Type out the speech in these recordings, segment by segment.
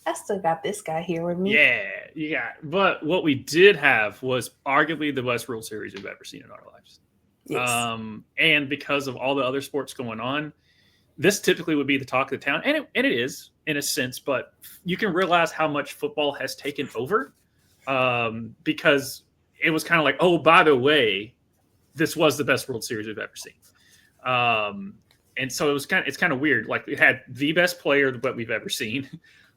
I still got this guy here with me. Yeah. But what we did have was arguably the best World Series we've ever seen in our lives. Yes. And because of all the other sports going on, this typically would be the talk of the town, and it is in a sense. But you can realize how much football has taken over, because it was kind of like, oh, by the way, this was the best World Series we've ever seen. And so it's kind of weird. Like, it had the best player that we've ever seen,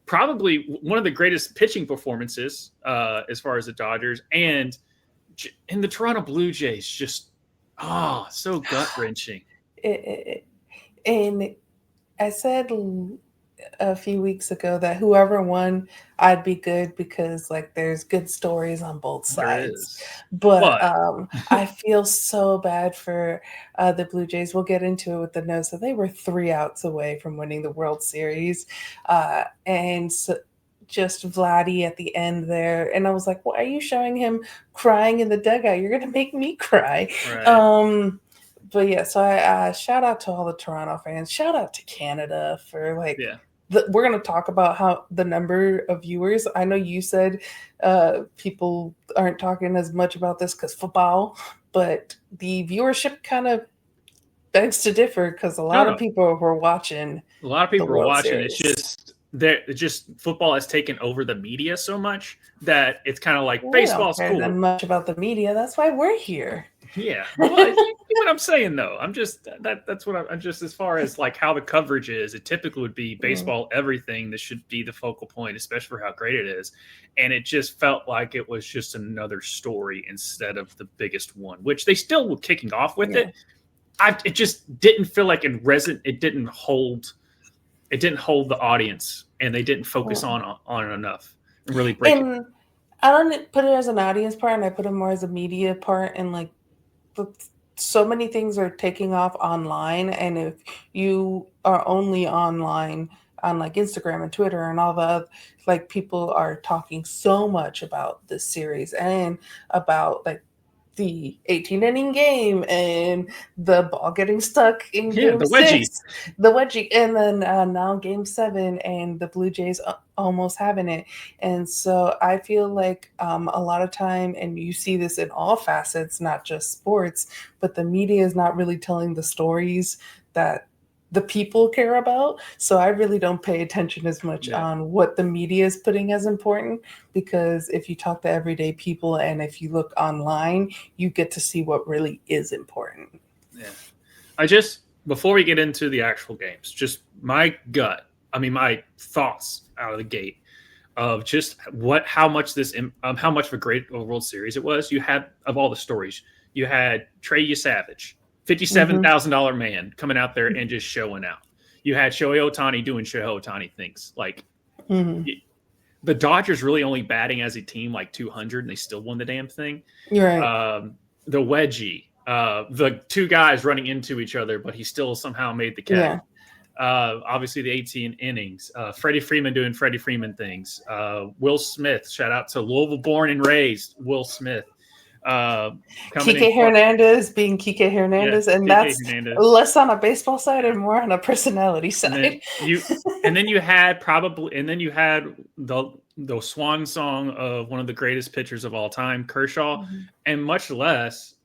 probably one of the greatest pitching performances as far as the Dodgers, and the Toronto Blue Jays just so gut wrenching. And I said a few weeks ago that whoever won, I'd be good because like there's good stories on both sides. But I feel so bad for the Blue Jays. We'll get into it with the notes that they were 3 outs away from winning the World Series, and so just Vladdy at the end there, and I was like, "Why are you showing him crying in the dugout? You're gonna make me cry." Right. But yeah, so I shout out to all the Toronto fans. Shout out to Canada for we're going to talk about how the number of viewers. I know you said people aren't talking as much about this because football, but the viewership kind of begs to differ because a lot of people were watching. A lot of people were watching. Series. It's just football has taken over the media so much that it's kind of like baseball's cool. That much about the media. That's why we're here. Yeah, well, you know what I'm saying though. I'm just that's what I'm just, as far as like how the coverage is. It typically would be baseball everything that should be the focal point, especially for how great it is. And it just felt like it was just another story instead of the biggest one, which they still were kicking off with it. It just didn't feel like it didn't hold the audience, and they didn't focus on it enough and really break it. I don't put it as an audience part, and I put it more as a media part, and like. So many things are taking off online, and if you are only online on like Instagram and Twitter and all the like, people are talking so much about this series and about like the 18-inning game and the ball getting stuck in game the 6, the wedgie, and then now game 7 and the Blue Jays almost having it. And so I feel like a lot of time, and you see this in all facets, not just sports, but the media is not really telling the stories that the people care about. So I really don't pay attention as much on what the media is putting as important, because if you talk to everyday people and if you look online, you get to see what really is important. Yeah. Before we get into the actual games, just my thoughts out of the gate of just how much of a great World Series it was. You had, of all the stories, you had Trey Savage, $57,000 man coming out there and just showing out. You had Shohei Ohtani doing Shohei Ohtani things. Like, the Dodgers really only batting as a team like 200, and they still won the damn thing. Right. The wedgie, the two guys running into each other, but he still somehow made the catch. Obviously the 18 innings. Freddie Freeman doing Freddie Freeman things. Will Smith, shout out to Louisville born and raised Will Smith. Kike Hernandez being Kike Hernandez, and that's less on a baseball side and more on a personality side. And then you had the swan song of one of the greatest pitchers of all time, Kershaw, and much less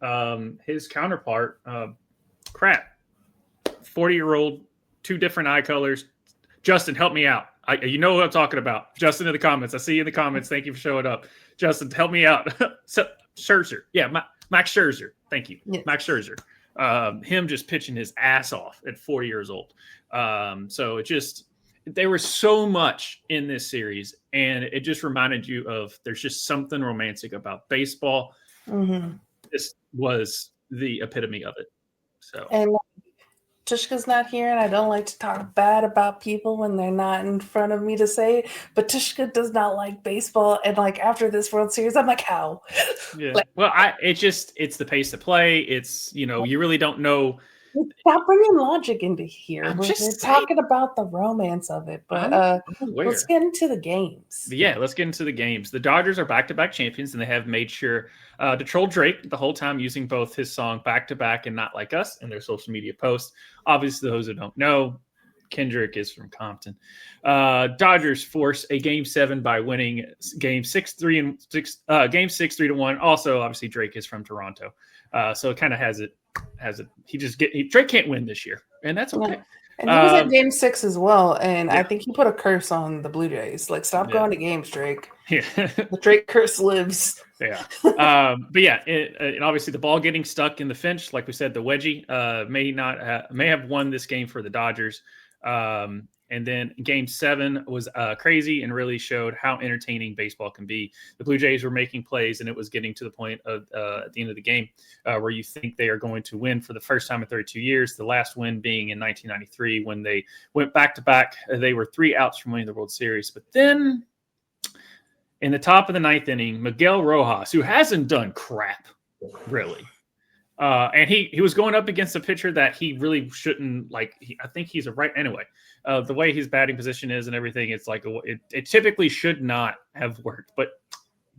his counterpart, 40-year-old, 2 different eye colors. Justin, help me out. You know what I'm talking about. Justin in the comments. I see you in the comments. Thank you for showing up. Justin, help me out. Scherzer. Yeah, Max Scherzer. Thank you. Yes. Max Scherzer. Him just pitching his ass off at 4 years old. So there was so much in this series, and it just reminded you of there's just something romantic about baseball. This was the epitome of it. So. And Tushka's not here, and I don't like to talk bad about people when they're not in front of me to say it, but Tushka does not like baseball. And like after this World Series, I'm like, how? Yeah. It's the pace to play. It's, you really don't know. Stop bringing logic into here. We're talking about the romance of it, but let's get into the games. Yeah, let's get into the games. The Dodgers are back-to-back champions, and they have made sure to troll Drake the whole time, using both his song Back to Back and Not Like Us in their social media posts. Obviously, those who don't know, Kendrick is from Compton. Dodgers force a Game 7 by winning Game 6 3-1. Also, obviously Drake is from Toronto, so it kind of has it. Drake can't win this year, and that's okay. Yeah. And he was at Game 6 as well, and I think he put a curse on the Blue Jays. Like, stop going to games, Drake. Yeah, the Drake curse lives. Yeah, but yeah, and obviously the ball getting stuck in the Finch, like we said, the wedgie may have won this game for the Dodgers. And then Game 7 was crazy and really showed how entertaining baseball can be. The Blue Jays were making plays, and it was getting to the point of at the end of the game where you think they are going to win for the first time in 32 years. The last win being in 1993 when they went back-to-back. They were 3 outs from winning the World Series. But then in the top of the 9th inning, Miguel Rojas, who hasn't done crap, really, and he was going up against a pitcher that he really shouldn't like. I think he's a right anyway. The way his batting position is and everything, it's like it typically should not have worked. But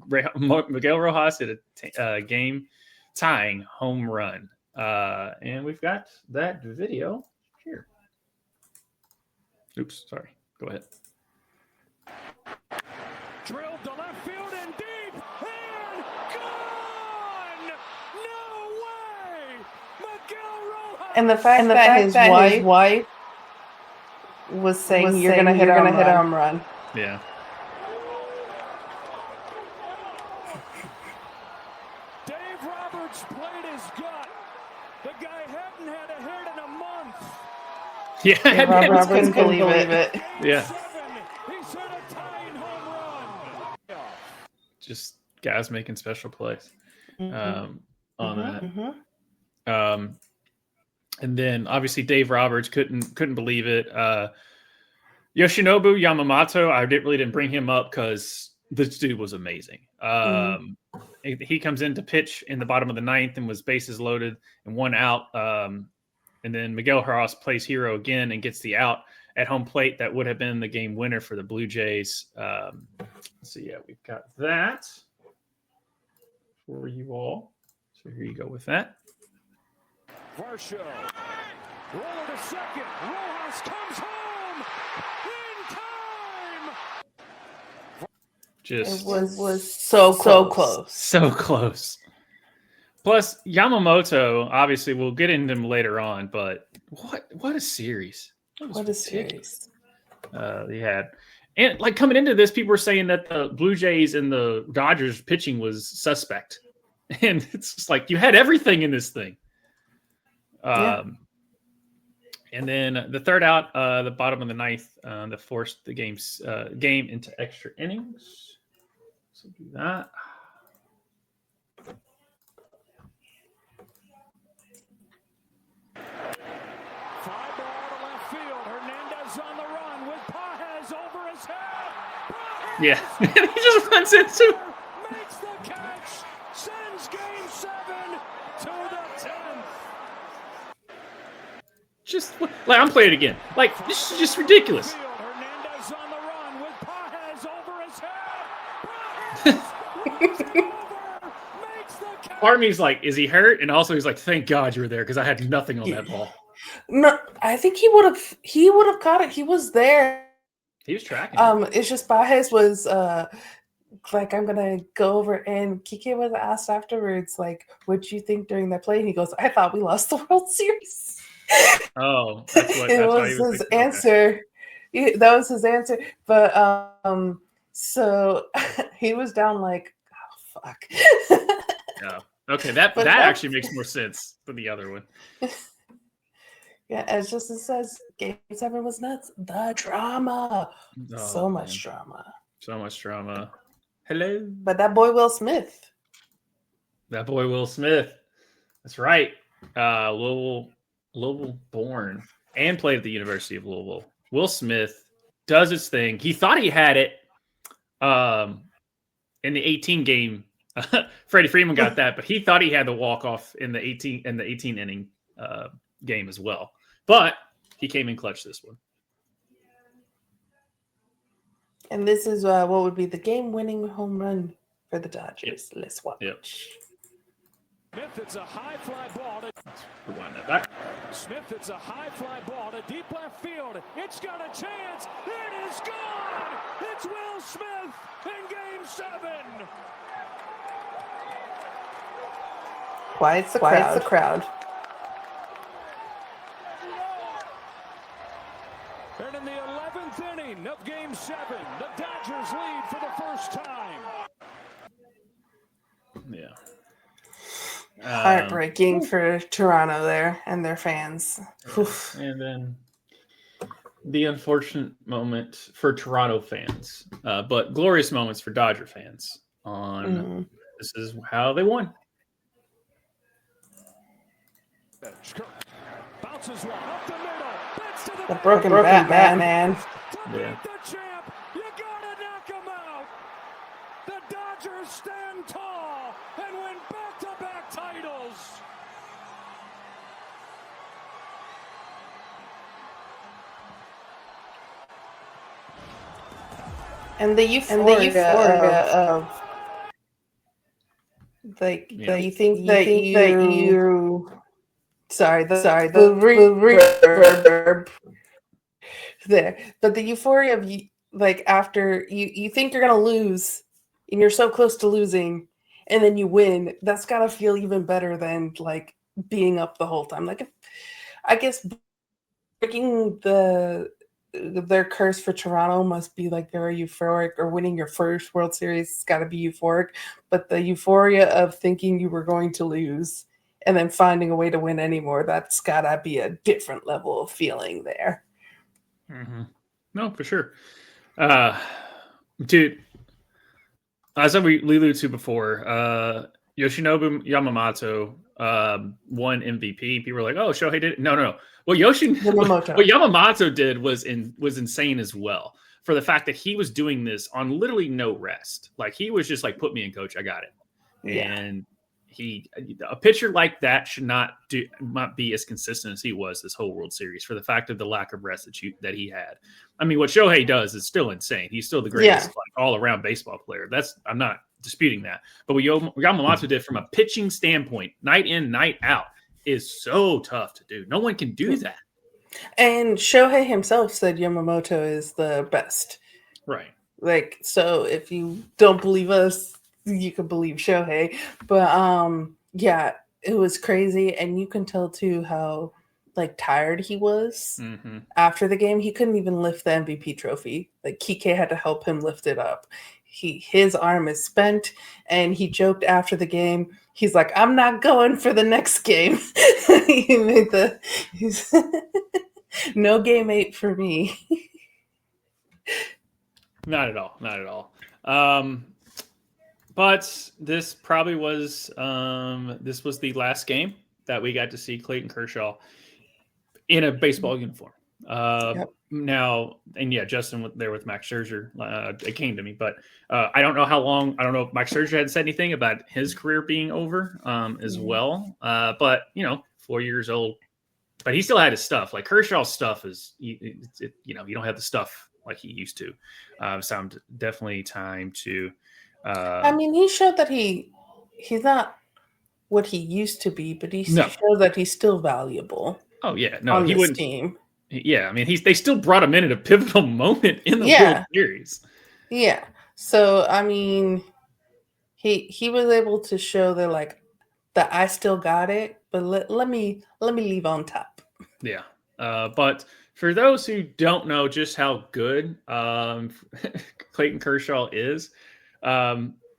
Miguel Rojas hit a game tying home run, and we've got that video here. Oops, sorry. Go ahead. Drilled to left field and deep and gone! No way! Miguel Rojas! And the fact that his wife was saying you're going to hit a home run. Yeah. Dave Roberts played his gut. The guy hadn't had a hit in a month. Yeah, Roberts couldn't believe it. Yeah. He's hit a tying home run. Just guys making special plays on that. Mm-hmm. And then obviously Dave Roberts couldn't believe it. Yoshinobu Yamamoto, I didn't bring him up because this dude was amazing. He comes in to pitch in the bottom of the 9th and was bases loaded and 1 out. And then Miguel Rojas plays hero again and gets the out at home plate. That would have been the game winner for the Blue Jays. So yeah, we've got that for you all. So here you go with that. Varsho. Roller to second. Rojas comes home in time. It was so close. So close. Plus, Yamamoto, obviously, we'll get into him later on, but what a series. What a series. He had. And like coming into this, people were saying that the Blue Jays and the Dodgers pitching was suspect. And it's just like you had everything in this thing. And then the third out, the bottom of the 9th, that forced the game into extra innings. So do that. Fly ball to left field. Hernandez on the run with Pages over his head. Pages Yeah, he just runs into. Makes the catch. Sends Game 7 to the 10th. Just like I'm playing it again. Like this is just ridiculous. Hernandez on the run with Pages over his head. Pages makes the catch. Part of me is like, is he hurt? And also he's like, thank God you were there because I had nothing on that ball. No, I think he would have caught it. He was there. He was tracking. It's just Pages was like, I'm gonna go over, and Kike was asked afterwards, like, what'd you think during that play? And he goes, I thought we lost the World Series. Oh, that's what it was his answer. Okay. That was his answer. But so he was down like, oh fuck. Yeah. Okay, that actually makes more sense than the other one. Yeah, as just it says, Game 7 was nuts. The drama. So much drama. So much drama. Hello. But that boy Will Smith. That's right. Louisville born and played at the University of Louisville. Will Smith does his thing. He thought he had it in the 18 game. Freddie Freeman got that, but he thought he had the walk-off in the 18 inning game as well. But he came in clutch this one. And this is what would be the game-winning home run for the Dodgers. Let's watch. Yep. Smith, it's a high fly ball. Rewind that back. Smith, it's a high fly ball to deep left field. It's got a chance. It is gone. It's Will Smith in Game 7. Quiet's the crowd. And in the 11th inning of Game 7, the Dodgers lead for the first time. Yeah. Heartbreaking for Toronto there and their fans. And then the unfortunate moment for Toronto fans, but glorious moments for Dodger fans. This is how they won. Bounces one up the middle. That's to The broken bat, man. Yeah. The champ. You gotta knock him out. The Dodgers stand tall and win back-to-back titles. And the euphoria of you think that you sorry the reverb there, but the euphoria of like after you think you're gonna lose and you're so close to losing and then you win, that's gotta feel even better than like being up the whole time. Like I guess breaking their curse for Toronto must be like very euphoric, or winning your first World Series has got to be euphoric, but the euphoria of thinking you were going to lose and then finding a way to win anymore, that's got to be a different level of feeling there. Mm-hmm. No, for sure. Dude, as we alluded to before, Yoshinobu Yamamoto won MVP. People were like, "Oh, Shohei did it." No. What Yamamoto did was insane as well, for the fact that he was doing this on literally no rest. Like he was just like, "Put me in, coach. I got it." Yeah. And a pitcher like that should not be as consistent as he was this whole World Series, for the fact of the lack of rest that he had. I mean, what Shohei does is still insane. He's still the greatest all around baseball player. I'm not disputing that. But what Yamamoto did from a pitching standpoint, night in, night out, is so tough to do. No one can do that. And Shohei himself said Yamamoto is the best. Right. Like, so if you don't believe us, you can believe Shohei. But yeah, it was crazy. And you can tell too how like tired he was after the game. He couldn't even lift the MVP trophy. Like Kike had to help him lift it up. His arm is spent, and he joked after the game. He's like, "I'm not going for the next game." He made no game 8 for me. Not at all. But this probably was the last game that we got to see Clayton Kershaw in a baseball uniform. Yep. Now, and yeah, Justin there with Max Scherzer, it came to me, but I don't know how long. I don't know if Max Scherzer had said anything about his career being over as well. But 4 years old, but he still had his stuff. Like Kershaw's stuff is, you don't have the stuff like he used to. So definitely time to. I mean, he showed that he's not what he used to be, but he showed that he's still valuable. Oh yeah, no, on he this wouldn't. Team. Yeah, I mean, they still brought him in at a pivotal moment in the World Series. Yeah, so I mean, he was able to show that I still got it, but let me leave on top. Yeah, but for those who don't know just how good Clayton Kershaw is,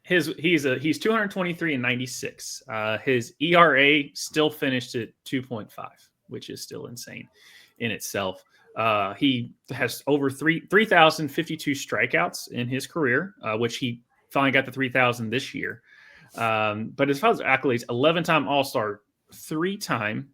he's 223 and 96. His ERA still finished at 2.5, which is still insane in itself. He has over 3,052 strikeouts in his career, which he finally got the 3,000 this year. But as far as accolades, 11-time All-Star, 3-time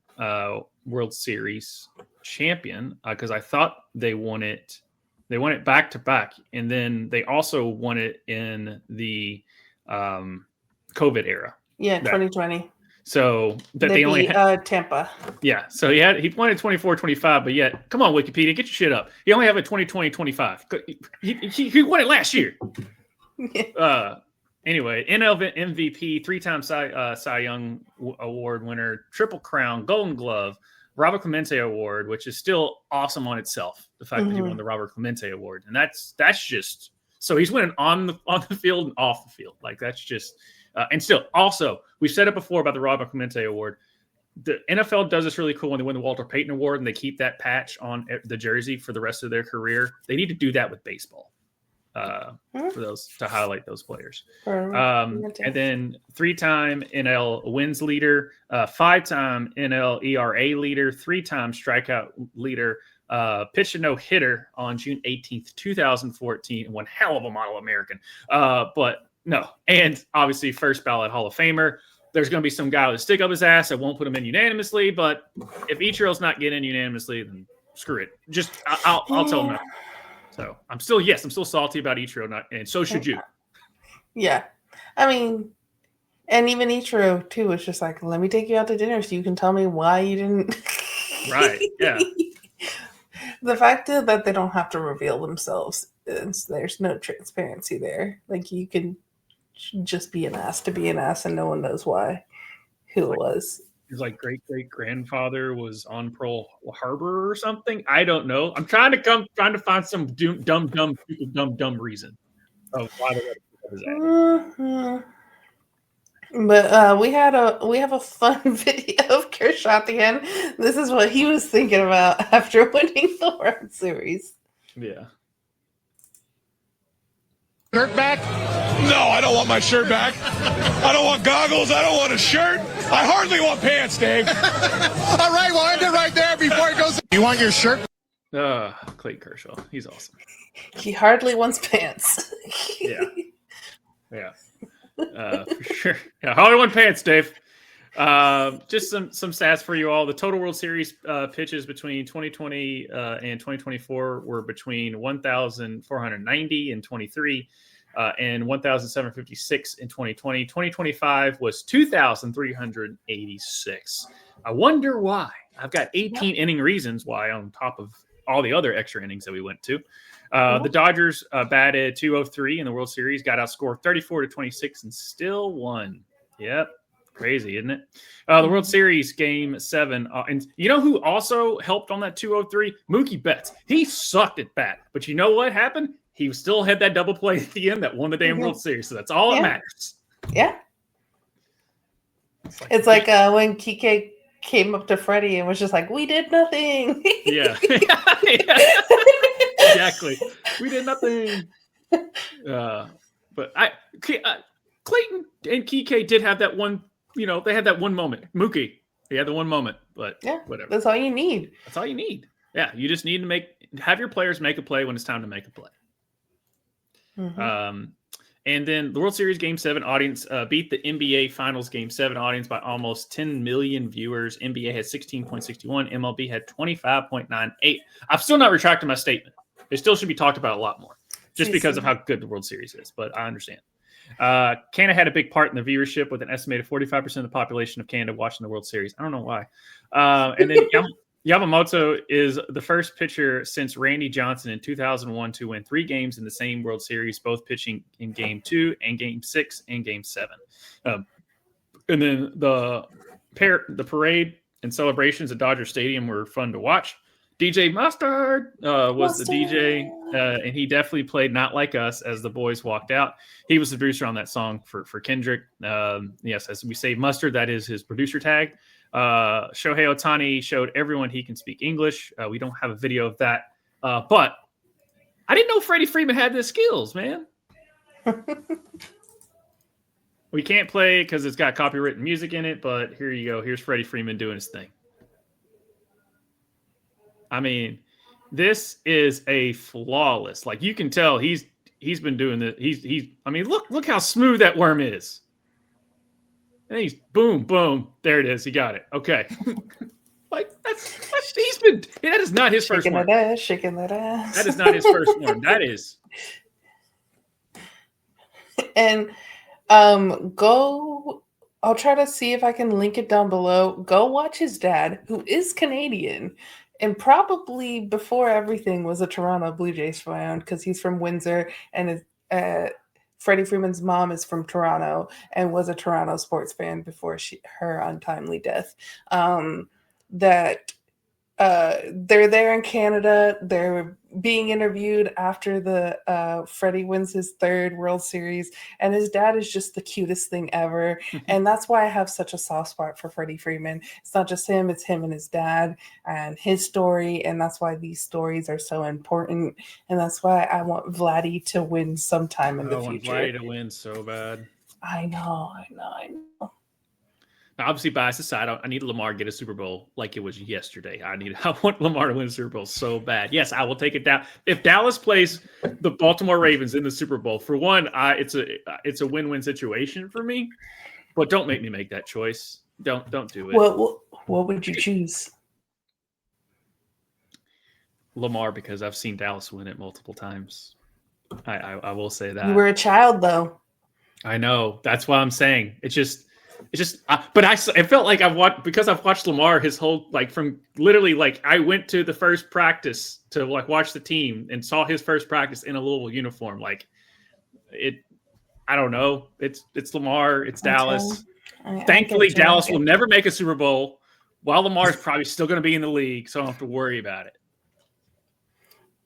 World Series champion, because I thought they won it back to back, and then they also won it in the COVID era. Yeah, 2020. So that they only had Tampa. Yeah, so he won it 24-25, but yet, come on, Wikipedia, get your shit up. He only have a 20-20-25. He won it last year. Anyway, NL MVP, 3-time Cy Young Award winner, Triple Crown, Golden Glove, Robert Clemente Award, which is still awesome on itself. The fact that he won the Robert Clemente Award, and that's just so he's winning on the field and off the field. Like that's just and still also we've said it before about the Robert Clemente Award. The NFL does this really cool when they win the Walter Payton Award and they keep that patch on the jersey for the rest of their career. They need to do that with baseball. For those to highlight those players. And then 3-time NL wins leader, 5-time NL ERA leader, 3-time strikeout leader, pitched a no-hitter on June 18th, 2014, and one hell of a model American. But no, and obviously first ballot Hall of Famer. There's going to be some guy with a stick up his ass that won't put him in unanimously, but if Ichiro's not getting in unanimously, then screw it. Just I'll tell him no. So I'm still salty about Ichiro, and so should you. Yeah. I mean, and even Ichiro too was just like, let me take you out to dinner so you can tell me why you didn't. Right. Yeah. The fact is that they don't have to reveal themselves. There's no transparency there. Like you can just be an ass to be an ass and no one knows why, who it was. His like great-great-grandfather was on Pearl Harbor or something. I don't know. I'm trying to find some dumb reason of why they let his ass. But we have a fun video of Kershaw at the end. This is what he was thinking about after winning the World Series. Yeah. Shirt back? No, I don't want my shirt back. I don't want goggles. I don't want a shirt. I hardly want pants, Dave. All right, well, end it right there before it goes. You want your shirt? Clayton Kershaw. He's awesome. He hardly wants pants. Yeah. Yeah. For sure. Yeah, hardly want pants, Dave. Just some stats for you all. The total World Series pitches between 2020 and 2024 were between 1,490 and 23 and 1,756 in 2020. 2025 was 2,386. I wonder why. I've got 18 inning reasons why on top of all the other extra innings that we went to. The Dodgers batted 203 in the World Series, got outscored 34-26 and still won. Yep. Crazy, isn't it? The World Series Game 7. And you know who also helped on that 203? Mookie Betts. He sucked at bat. But you know what happened? He still had that double play at the end that won the damn World Series. So that's all that matters. Yeah. It's like when Kike came up to Freddie and was just like, we did nothing. Yeah. Exactly. We did nothing. But Clayton and Kike did have that one. You know, they had that one moment. Mookie, he had the one moment, but whatever. That's all you need. That's all you need. Yeah, you just need to have your players make a play when it's time to make a play. And then the World Series Game 7 audience beat the NBA Finals Game 7 audience by almost 10 million viewers. NBA had 16.61. MLB had 25.98. I'm still not retracting my statement. It still should be talked about a lot more just because of how good the World Series is, but I understand. Canada had a big part in the viewership with an estimated 45% of the population of Canada watching the World Series. I don't know why. And then Yamamoto is the first pitcher since Randy Johnson in 2001 to win 3 games in the same World Series, both pitching in Game 2 and Game 6 and Game 7. And then the parade and celebrations at Dodger Stadium were fun to watch. DJ Mustard was the DJ, and he definitely played Not Like Us as the boys walked out. He was the producer on that song for Kendrick. Yes, as we say Mustard, that is his producer tag. Shohei Ohtani showed everyone he can speak English. We don't have a video of that. But I didn't know Freddie Freeman had the skills, man. We can't play it because it's got copywritten music in it, but here you go. Here's Freddie Freeman doing his thing. I mean, this is a flawless. Like you can tell, he's been doing this. I mean, look how smooth that worm is. And he's boom. There it is. He got it. Okay. Like he's been. That is not his first one. Shaking that ass. That is not his first one. That is. And go. I'll try to see if I can link it down below. Go watch his dad, who is Canadian. And probably before everything was a Toronto Blue Jays fan because he's from Windsor and Freddie Freeman's mom is from Toronto and was a Toronto sports fan before her untimely death. That they're there in Canada. They're being interviewed after the Freddie wins his third World Series, and his dad is just the cutest thing ever. And that's why I have such a soft spot for Freddie Freeman. It's not just him; it's him and his dad and his story, and that's why these stories are so important. And that's why I want Vladdy to win sometime in the future. I want Vladdy to win so bad. I know. Now, obviously, bias aside, I need Lamar to get a Super Bowl like it was yesterday. I want Lamar to win a Super Bowl so bad. Yes, I will take it down. If Dallas plays the Baltimore Ravens in the Super Bowl, for one, it's a win-win situation for me. But don't make me make that choice. Don't do it. What would you choose? Lamar, because I've seen Dallas win it multiple times. I will say that. You were a child, though. I know. That's why I'm saying it's just. But it felt like I've watched Lamar his whole, like, from literally, like, I went to the first practice to, like, watch the team and saw his first practice in a Louisville uniform. Like, I don't know. It's Lamar. It's Dallas. Thankfully, Dallas will never make a Super Bowl, while Lamar is probably still going to be in the league, so I don't have to worry about it.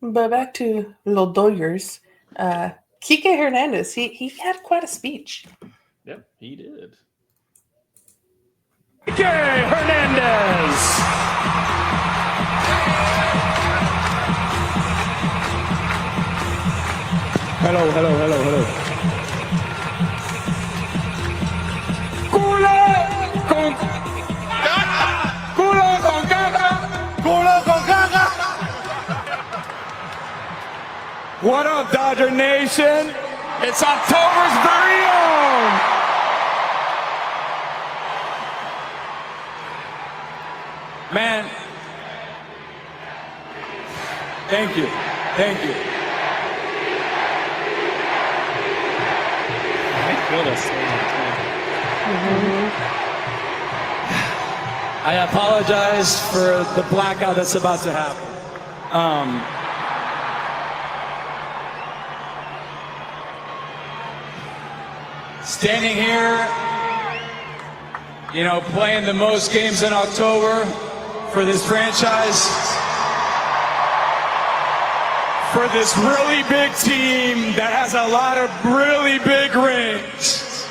But back to Los Dodgers, Kike Hernandez, he had quite a speech. Yep, he did. Kike Hernandez. Hello. Culo con caca. What up, Dodger Nation? It's October's very own. Man, thank you. I apologize for the blackout that's about to happen. Standing here, playing the most games in October for this franchise, for this really big team that has a lot of really big rings.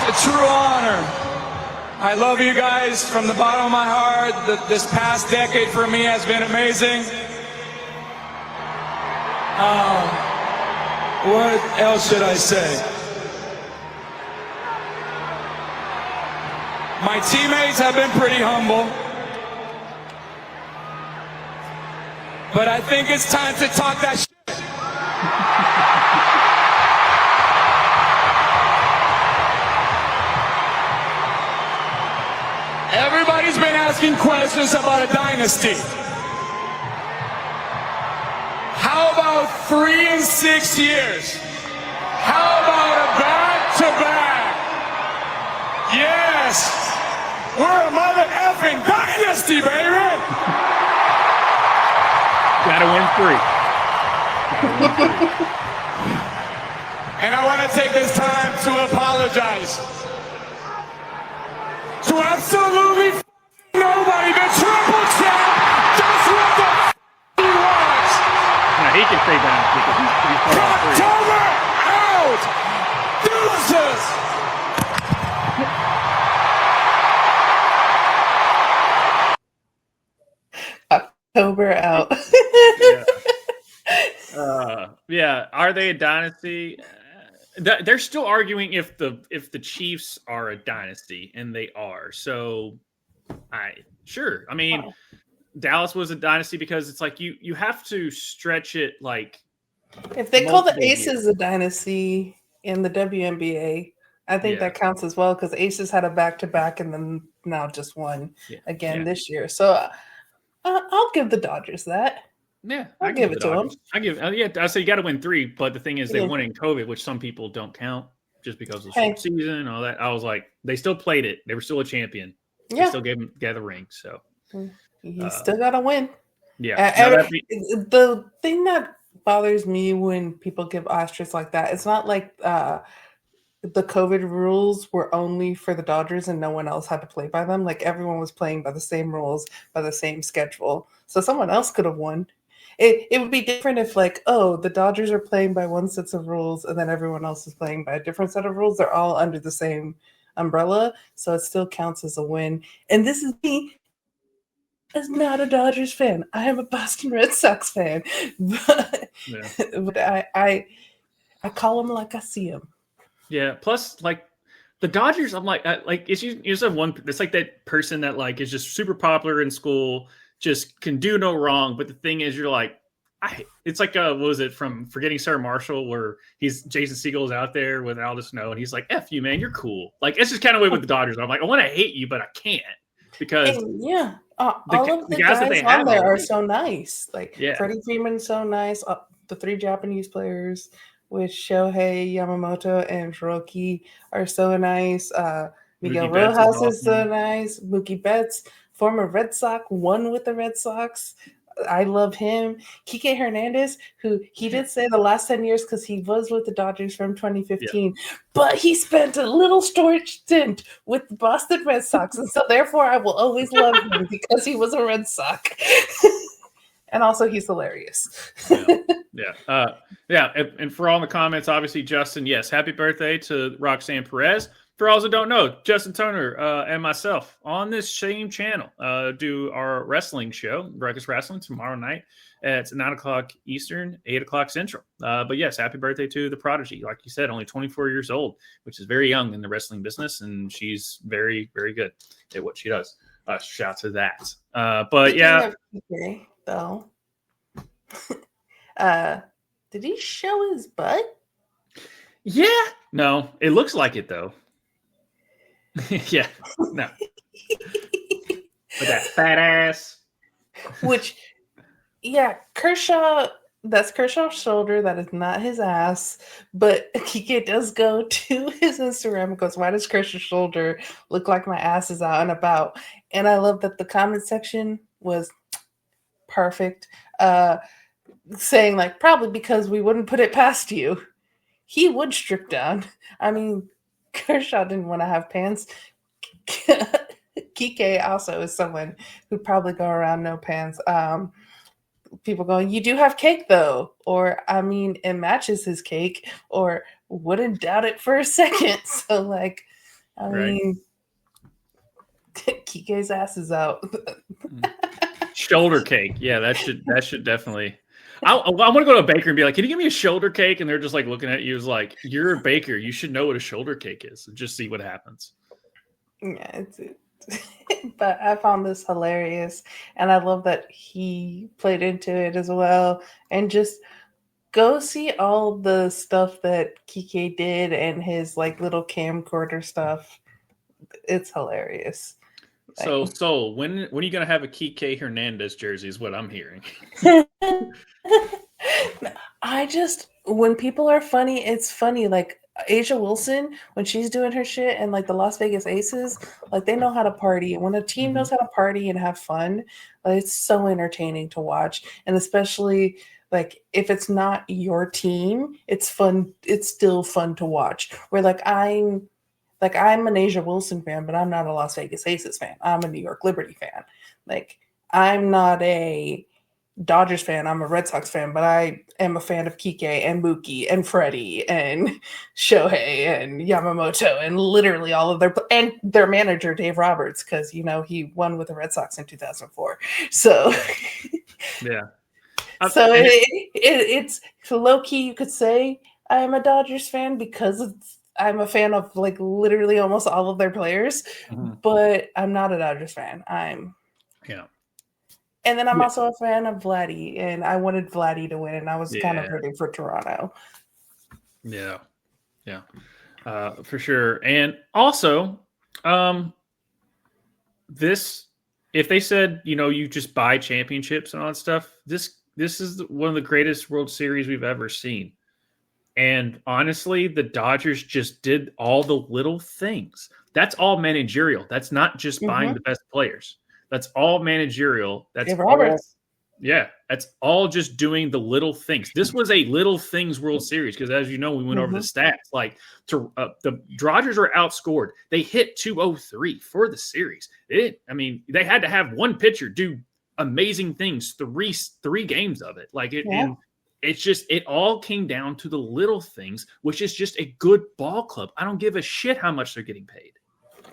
It's a true honor. I love you guys from the bottom of my heart. This past decade for me has been amazing. What else should I say? My teammates have been pretty humble. But I think it's time to talk that shit. Everybody's been asking questions about a dynasty. How about 3 and 6 years? How about a back-to-back? Yes! We're a mother effing dynasty, baby! Gotta win 3. And I want to take this time to apologize to absolutely nobody. The triple champ just what the he wants. Now he can stay down because he's put on 3. October out! Deuces! October out. Yeah. Are they a dynasty? They're still arguing if the Chiefs are a dynasty, and they are. So, I mean, wow. Dallas was a dynasty because it's like you have to stretch it like. If they call the Aces a dynasty in the WNBA, I think that counts as well because Aces had a back-to-back and then now just won again this year. So I'll give the Dodgers that. Yeah, I'll give it to them. I say you got to win 3, but the thing is they won in COVID, which some people don't count just because of the short season and all that. I was like, they still played it. They were still a champion. They still gave the ring. So you still got to win. Yeah. The thing that bothers me when people give asterisks like that. It's not like the COVID rules were only for the Dodgers and no one else had to play by them. Like everyone was playing by the same rules, by the same schedule. So someone else could have won. It would be different if like, oh, the Dodgers are playing by one set of rules and then everyone else is playing by a different set of rules. They're all under the same umbrella. So it still counts as a win. And this is me as not a Dodgers fan. I am a Boston Red Sox fan. But, Yeah. but I call them like I see them. Yeah. Plus, like the Dodgers, I'm like it's you just have one. It's like that person that like is just super popular in school, just can do no wrong. But the thing is, you're like, it's like what was it from Forgetting Sarah Marshall, where Jason Segel's out there with Aldous Snow, and he's like, "F you, man, you're cool." Like it's just kind of way with the Dodgers. I'm like, I want to hate you, but I can't because yeah, all of the guys that guys they on have there are already. so nice. Like Yeah. Freddie Freeman's so nice. The 3 Japanese players with Shohei Yamamoto and Hiroki are so nice. Miguel Mookie Betts is Rojas is so awesome. nice. Mookie Betts, former Red Sox, won with the Red Sox. I love him. Kike Hernandez, who he did say the last 10 years because he was with the Dodgers from 2015, but he spent a little short stint with the Boston Red Sox. And so therefore I will always love him because he was a Red Sox. And also he's hilarious. Yeah. And for all the comments, obviously, Justin, yes, happy birthday to Roxanne Perez. For all that don't know, Justin Turner and myself on this same channel do our wrestling show, Breakfast Wrestling, tomorrow night at 9 o'clock Eastern, 8 o'clock Central. But yes, happy birthday to the Prodigy. Like you said, only 24 years old, which is very young in the wrestling business, and she's very, very good at what she does. Shout to that. But yeah. Okay, though. Did he show his butt? Yeah. No, it looks like it, though. Yeah, no. With that fat ass. Which, yeah, Kershaw, that's Kershaw's shoulder. That is not his ass. But Kike does go to his Instagram and goes, why does Kershaw's shoulder look like my ass is out and about? And I love that the comment section was perfect. Saying, like, probably because we wouldn't put it past you. He would strip down. I mean, Kershaw didn't want to have pants. Kike also is someone who'd probably go around no pants. People going, you do have cake though, or I mean, it matches his cake, or wouldn't doubt it for a second. So, like, I mean, Kike's ass is out. Shoulder cake, yeah, that should definitely. I want to go to a baker and be like, can you give me a shoulder cake? And they're just like looking at you as like, you're a baker. You should know what a shoulder cake is. And just see what happens. Yeah, but I found this hilarious. And I love that he played into it as well. And just go see all the stuff that Kike did and his like little camcorder stuff. It's hilarious. So when are you going to have a Kike Hernandez jersey is what I'm hearing. When people are funny, it's funny. Like Asia Wilson, when she's doing her shit, and like the Las Vegas Aces, like they know how to party. And when a team knows how to party and have fun, like, it's so entertaining to watch. And especially like if it's not your team, it's fun. It's still fun to watch. Where I'm an Asia Wilson fan, but I'm not a Las Vegas Aces fan. I'm a New York Liberty fan. Like I'm not a Dodgers fan. I'm a Red Sox fan, but I am a fan of Kike and Mookie and Freddie and Shohei and Yamamoto and literally all of their manager Dave Roberts, because he won with the Red Sox in 2004. So yeah. So it's low key. You could say I am a Dodgers fan because I'm a fan of like literally almost all of their players, but I'm not a Dodgers fan. And then I'm also a fan of Vladdy, and I wanted Vladdy to win, and I was kind of rooting for Toronto. Yeah. For sure. And also, if they said, you just buy championships and all that stuff, this is one of the greatest World Series we've ever seen. And honestly, the Dodgers just did all the little things. That's all managerial. That's not just buying the best players. That's all managerial. That's Dave Roberts. Yeah. That's all just doing the little things. This was a little things World Series because, as you know, we went over the stats. Like the Dodgers are outscored. They hit 203 for the series. They had to have one pitcher do amazing things. Three games of it. Like it, and it's just it all came down to the little things, which is just a good ball club. I don't give a shit how much they're getting paid.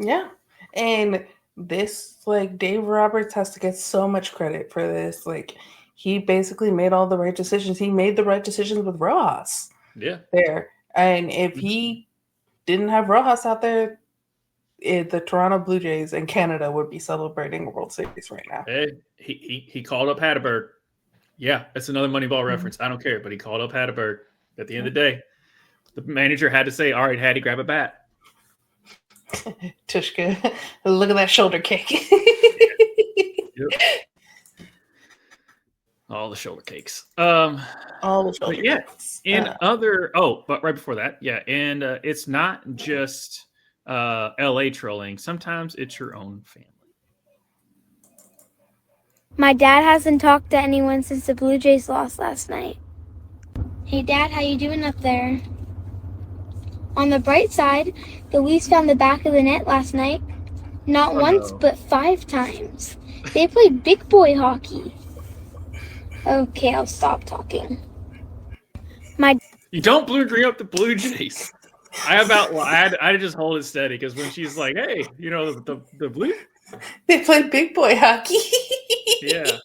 Yeah, and this Dave Roberts has to get so much credit for this. Like, he basically made all the right decisions. He made the right decisions with Rojas. Yeah. There. And if he didn't have Rojas out there, the Toronto Blue Jays and Canada would be celebrating a World Series right now. Hey, he called up Hatteberg. Yeah, that's another Moneyball reference. I don't care, but he called up Hatteberg. At the end of the day, the manager had to say, all right, Hattie, grab a bat. Tushka, look at that shoulder kick. Yep. All the shoulder cakes. All the shoulder cakes. But right before that, and it's not just LA trolling. Sometimes it's your own family. My dad hasn't talked to anyone since the Blue Jays lost last night. Hey, Dad, how you doing up there? On the bright side, the Leafs found the back of the net last night. Not once, but 5 times. They played big boy hockey. Okay, I'll stop talking. You don't bring up the Blue Jays. I had to just hold it steady because when she's like, "Hey, the Blue," they play big boy hockey. Yeah,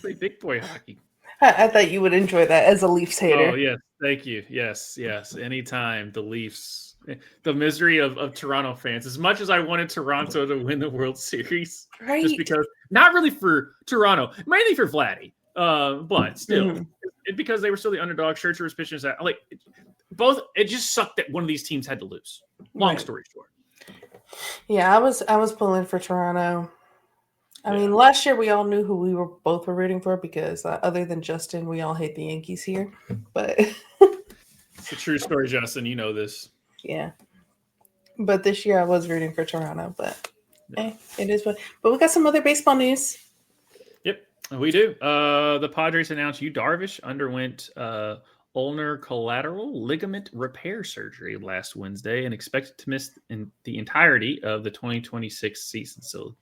play big boy hockey. I thought you would enjoy that as a Leafs hater. Oh yes, thank you. Yes. Anytime the Leafs, the misery of Toronto fans. As much as I wanted Toronto to win the World Series, right? Just because, not really for Toronto, mainly for Vladdy, but still, because they were still the underdog. Scherzer was pitching that both. It just sucked that one of these teams had to lose. Long story short. Yeah, I was pulling for Toronto. I mean, last year we all knew who we were both rooting for because other than Justin, we all hate the Yankees here. But it's a true story, Justin. You know this. Yeah. But this year I was rooting for Toronto, but it is what. But we got some other baseball news. Yep, we do. The Padres announced Yu Darvish underwent ulnar collateral ligament repair surgery last Wednesday and expected to miss the entirety of the 2026 season. So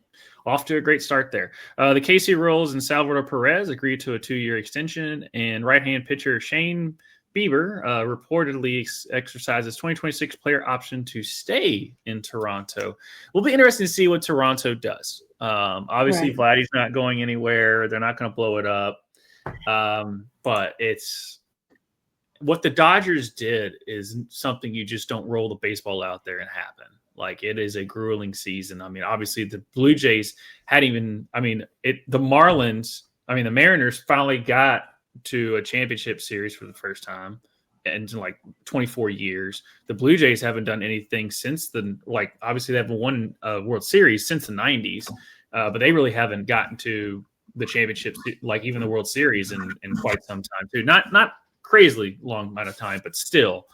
off to a great start there. The Casey Royals and Salvador Perez agreed to a 2-year extension, and right-hand pitcher Shane Bieber reportedly exercises 2026 player option to stay in Toronto. Will be interesting to see what Toronto does. Obviously, Vladdy's not going anywhere. They're not going to blow it up. But it's what the Dodgers did is something you just don't roll the baseball out there and happen. Like, it is a grueling season. I mean, obviously the Blue Jays the Mariners finally got to a championship series for the first time in 24 years. The Blue Jays haven't done anything since obviously they haven't won a World Series since the 90s, but they really haven't gotten to the championship, even the World Series in quite some time too. Not crazily long amount of time, but still.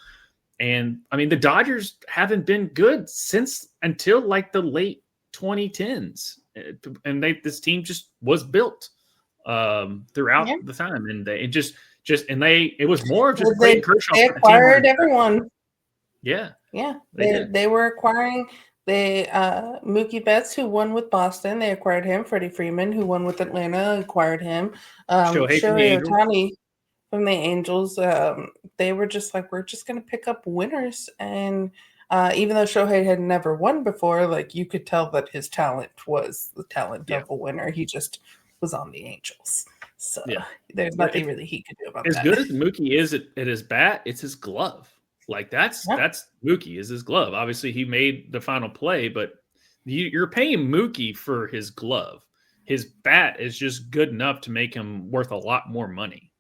And I mean, the Dodgers haven't been good until the late 2010s, and this team just was built throughout the time, and it was more of just Clayton Kershaw. They acquired everyone. Yeah, they were acquiring. Mookie Betts, who won with Boston, they acquired him. Freddie Freeman, who won with Atlanta, acquired him. Shohei Ohtani from the Angels. They were just we're just going to pick up winners. And even though Shohei had never won before, you could tell that his talent was the talent of a winner. He just was on the Angels. So there's nothing really he could do about that. As good as Mookie is at his bat, it's his glove. That's Mookie is his glove. Obviously, he made the final play, but you're paying Mookie for his glove. His bat is just good enough to make him worth a lot more money.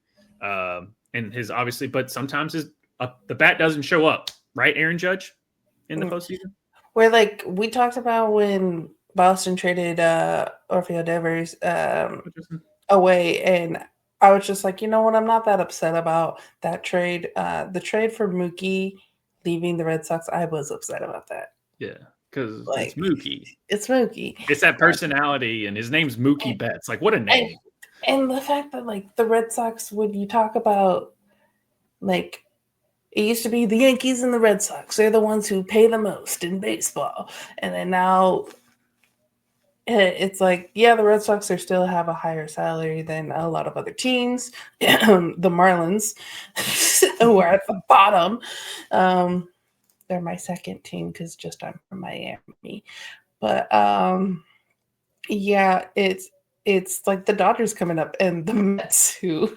And his obviously, but sometimes the bat doesn't show up, right, Aaron Judge, in the postseason? Where we talked about when Boston traded Orfeo Devers away, and I was just you know what? I'm not that upset about that trade. The trade for Mookie leaving the Red Sox, I was upset about that. Yeah, because it's Mookie. It's Mookie. It's that personality, and his name's Mookie Betts. What a name! And the fact that like the Red Sox, when you talk about like it used to be the Yankees and the Red Sox, they're the ones who pay the most in baseball. And then now it's like, yeah, the Red Sox are still have a higher salary than a lot of other teams. The Marlins, who are at the bottom, they're my second team because just I'm from Miami. But yeah, it's like the Dodgers coming up and the Mets who.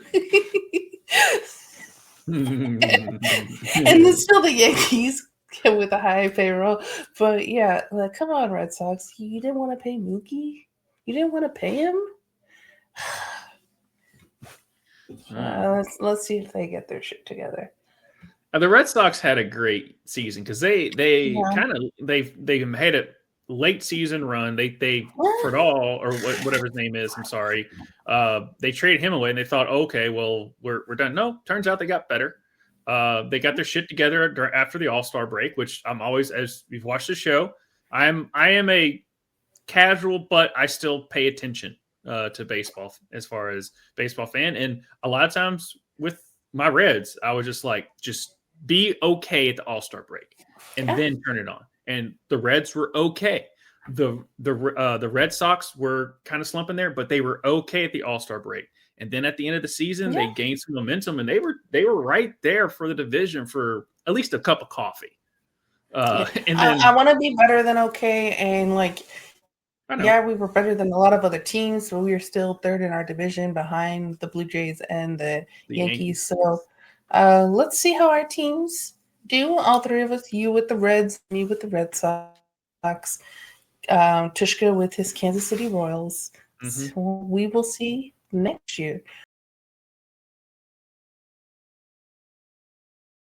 And it's still the Yankees with a high payroll. But yeah, like, come on, Red Sox. You didn't want to pay Mookie? You didn't want to pay him? Let's see if they get their shit together. The Red Sox had a great season because they kind of they had a late season run. They Ferdal or whatever his name is. I'm sorry. They traded him away and they thought, okay, well we're done. No, turns out they got better. They got their shit together after the All-Star break, which I'm always, as you've watched the show, I am a casual, but I still pay attention to baseball as far as baseball fan. And a lot of times with my Reds, I was just like, just be okay at the All-Star break and then turn it on. And the Reds were okay. The Red Sox were kind of slumping there, but they were okay at the All-Star break. And then at the end of the season, they gained some momentum, and they were right there for the division for at least a cup of coffee. And then I want to be better than okay, and like, yeah, we were better than a lot of other teams, but we were still third in our division behind the Blue Jays and the Yankees. So let's see how our teams do. All three of us, you with the Reds, me with the Red Sox, Tushka with his Kansas City Royals. So we will see next year.